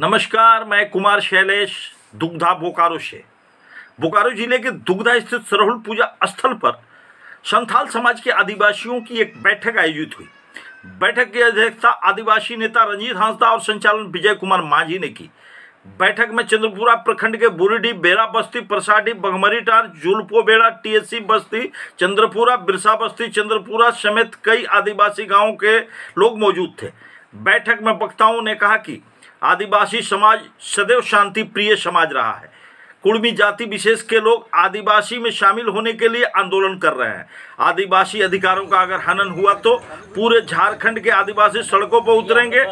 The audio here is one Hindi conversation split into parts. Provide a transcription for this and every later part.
नमस्कार, मैं कुमार शैलेश दुग्धा बोकारो से। बोकारो जिले के दुग्धा स्थित सरहुल पूजा स्थल पर संथाल समाज के आदिवासियों की एक बैठक आयोजित हुई। बैठक की अध्यक्षता आदिवासी नेता रंजीत हांसदा और संचालन विजय कुमार माझी ने की। बैठक में चंद्रपुरा प्रखंड के बुरीडी, बेरा बस्ती, परसाडी, बघमरी टार, जुलपो बेड़ा, टीएससी बस्ती, चंद्रपुरा, बिरसा बस्ती, चंद्रपुरा समेत कई आदिवासी गांवों के लोग मौजूद थे। बैठक में वक्ताओं ने कहा कि आदिवासी समाज सदैव शांति प्रिय समाज रहा है। कुर्मी जाति विशेष के लोग आदिवासी में शामिल होने के लिए आंदोलन कर रहे हैं। आदिवासी अधिकारों का अगर हनन हुआ तो पूरे झारखंड के आदिवासी सड़कों पर उतरेंगे।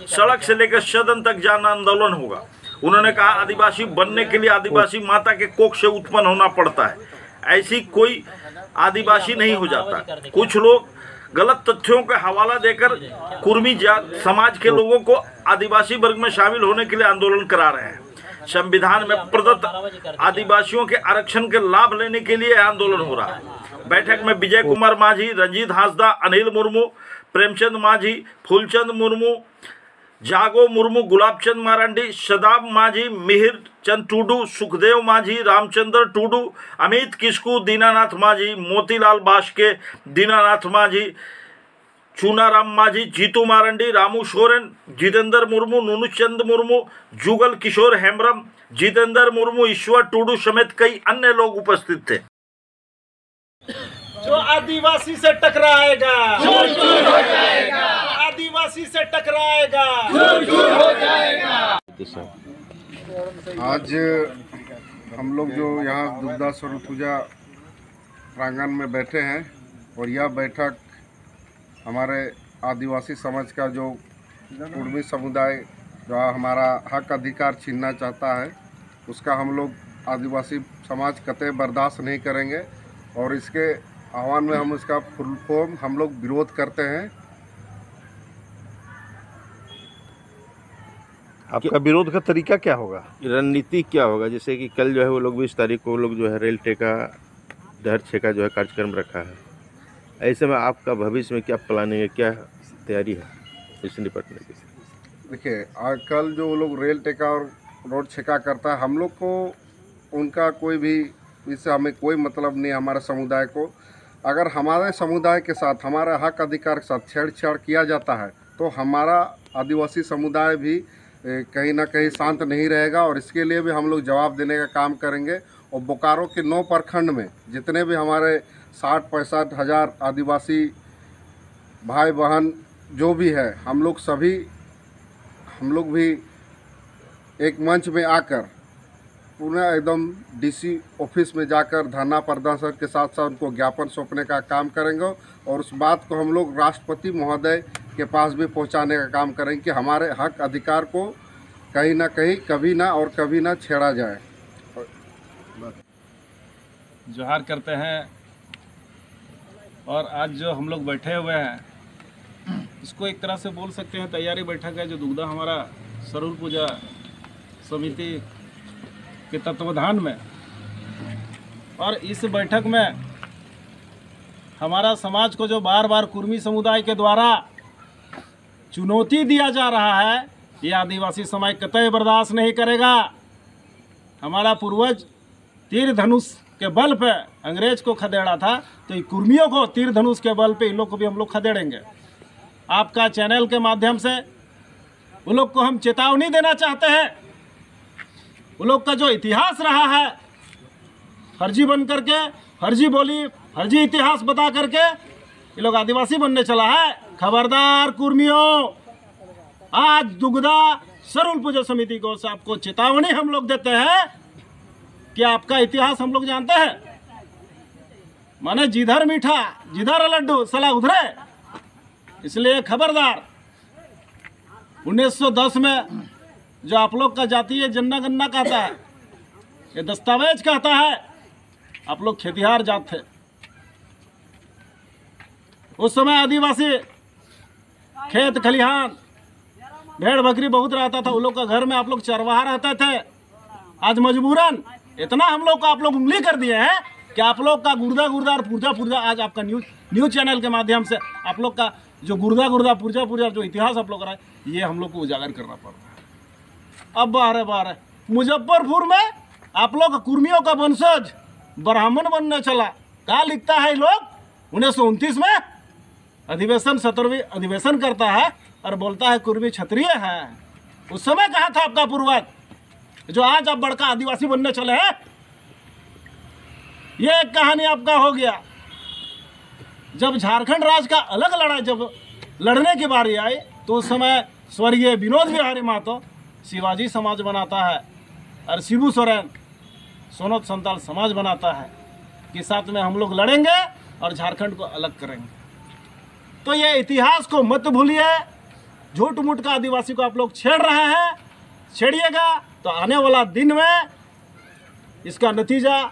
सड़क से लेकर सदन तक जन आंदोलन होगा। उन्होंने कहा, आदिवासी बनने के लिए आदिवासी माता के कोख से उत्पन्न होना पड़ता है। ऐसी कोई आदिवासी नहीं हो जाता। कुछ लोग गलत तथ्यों का हवाला देकर कुर्मी समाज के लोगों को आदिवासी वर्ग में शामिल होने के लिए आंदोलन करा रहे हैं। संविधान में प्रदत्त आदिवासियों के आरक्षण के लाभ लेने के लिए आंदोलन हो रहा है। बैठक में विजय कुमार माझी, रंजीत हांसदा, अनिल मुर्मू, प्रेमचंद माझी, फूलचंद मुर्मू, जागो मुर्मू, गुलाबचंद मारंडी, सदाब माझी, मिहिर चंद टूडू, सुखदेव माझी, रामचंद्र टूडू, अमित किस्कू, दीनानाथ माझी, मोतीलाल बास्के, दीनानाथ माझी, चूनाराम माझी, जीतू मारंडी, रामू सोरेन, जितेंद्र मुर्मू, नुनुचंद मुर्मू, जुगल किशोर हेम्ब्रम, जितेंद्र मुर्मू, ईश्वर टूडू समेत कई अन्य लोग उपस्थित थे। जो आदिवासी से टकराएगा चूर-चूर हो जाएगा, आदिवासी से टकराएगा चूर-चूर हो जाएगा। आज हम लोग जो यहाँ दुग्धा सरहुल पूजा प्रांगण में बैठे हैं और यह बैठक हमारे आदिवासी समाज का जो कुर्मी समुदाय जो हमारा हक अधिकार छीनना चाहता है, उसका हम लोग आदिवासी समाज कतई बर्दाश्त नहीं करेंगे और इसके आह्वान में हम इसका फुल फॉर्म हम लोग विरोध करते हैं। आपका विरोध का तरीका क्या होगा, रणनीति क्या होगा? जैसे कि कल जो है वो लोग 20 तारीख को वो लोग जो है रेल टेका, डहर छेका जो है कार्यक्रम रखा है। ऐसे में आपका भविष्य में क्या प्लानिंग है, क्या तैयारी है इससे निपटने की? देखिए, कल जो वो लोग रेल टेका और रोड छेका करता है, हम लोग को उनका कोई भी इससे हमें कोई मतलब नहीं। हमारे समुदाय को अगर हमारे समुदाय के साथ हमारे हक अधिकार के साथ छेड़छाड़ किया जाता है तो हमारा आदिवासी समुदाय भी कहीं ना कहीं शांत नहीं रहेगा और इसके लिए भी हम लोग जवाब देने का काम करेंगे। और बोकारो के 9 प्रखंड में जितने भी हमारे 60-65 हज़ार आदिवासी भाई बहन जो भी है, हम लोग भी एक मंच में आकर पूरा एकदम डीसी ऑफिस में जाकर धरना प्रदर्शन के साथ साथ उनको ज्ञापन सौंपने का काम करेंगे और उस बात को हम लोग राष्ट्रपति महोदय के पास भी पहुंचाने का काम करेंगे कि हमारे हक अधिकार को कहीं ना कहीं कभी ना छेड़ा जाए। जोहार करते हैं और आज जो हम लोग बैठे हुए हैं इसको एक तरह से बोल सकते हैं तैयारी बैठक है, जो दुग्धा हमारा सरहुल पूजा समिति के तत्वाधान में। और इस बैठक में हमारा समाज को जो बार बार कुर्मी समुदाय के द्वारा चुनौती दिया जा रहा है, ये आदिवासी समाज कतई बर्दाश्त नहीं करेगा। हमारा पूर्वज तीर धनुष के बल पे अंग्रेज को खदेड़ा था, तो कुर्मियों को तीर धनुष के बल पे इन लोग को भी हम लोग खदेड़ेंगे। आपका चैनल के माध्यम से उन लोग को हम चेतावनी देना चाहते हैं। वो लोग का जो इतिहास रहा है, फर्जी बन करके, फर्जी बोली, फर्जी इतिहास बता करके ये लोग आदिवासी बनने चला है। खबरदार कुर्मियों, आज दुग्धा सरहुल पूजा समिति को आपको चेतावनी हम लोग देते हैं कि आपका इतिहास हम लोग जानते हैं। माने जिधर मीठा जिधर लड्डू सला उधरे, इसलिए खबरदार। 1910 में जो आप लोग का जातीय जनगणना कहता है, ये दस्तावेज कहता है, आप लोग खेतिहार जात थे। उस समय आदिवासी खेत खलिहान भेड़ बकरी बहुत रहता था, उन लोग का घर में आप लोग चरवाहा रहते थे। आज मजबूरन इतना हम लोग को आप लोग उंगली कर दिए हैं कि आप लोग का गुर्दा और पुर्जा आज आपका न्यूज़ चैनल के माध्यम से आप लोग का जो गुर्दा पुर्जा जो इतिहास आप लोग का है, ये हम लोग को उजागर करना पड़ रहा है। अब बारह मुजफ्फरपुर में आप लोग कुर्मियों का वंशज ब्राह्मण बनने चला। कहाँ लिखता है लोग 1929 में अधिवेशन 17वीं अधिवेशन करता है और बोलता है कुर्मी क्षत्रिय है। उस समय कहाँ था आपका पूर्वज जो आज आप बड़का आदिवासी बनने चले हैं? ये एक कहानी आपका हो गया। जब झारखंड राज्य का अलग लड़ाई जब लड़ने की बारी आई तो उस समय स्वर्गीय विनोद बिहारी महतो शिवाजी समाज बनाता है और शिबू सोरेन सोनोत संताल समाज बनाता है कि साथ में हम लोग लड़ेंगे और झारखंड को अलग करेंगे। तो ये इतिहास को मत भूलिए। झूठ मूठ का आदिवासी को आप लोग छेड़ रहे हैं, छेड़िएगा तो आने वाला दिन में इसका नतीजा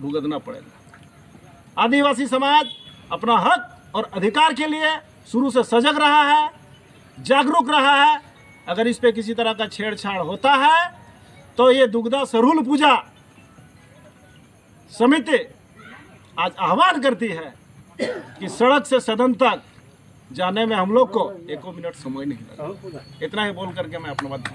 भुगतना पड़ेगा। आदिवासी समाज अपना हक और अधिकार के लिए शुरू से सजग रहा है, जागरूक रहा है। अगर इस पे किसी तरह का छेड़छाड़ होता है तो ये दुग्धा सरहुल पूजा समिति आज आह्वान करती है कि सड़क से सदन तक जाने में हम लोग को 1 मिनट समय नहीं लगा। इतना ही बोल करके मैं अपना बात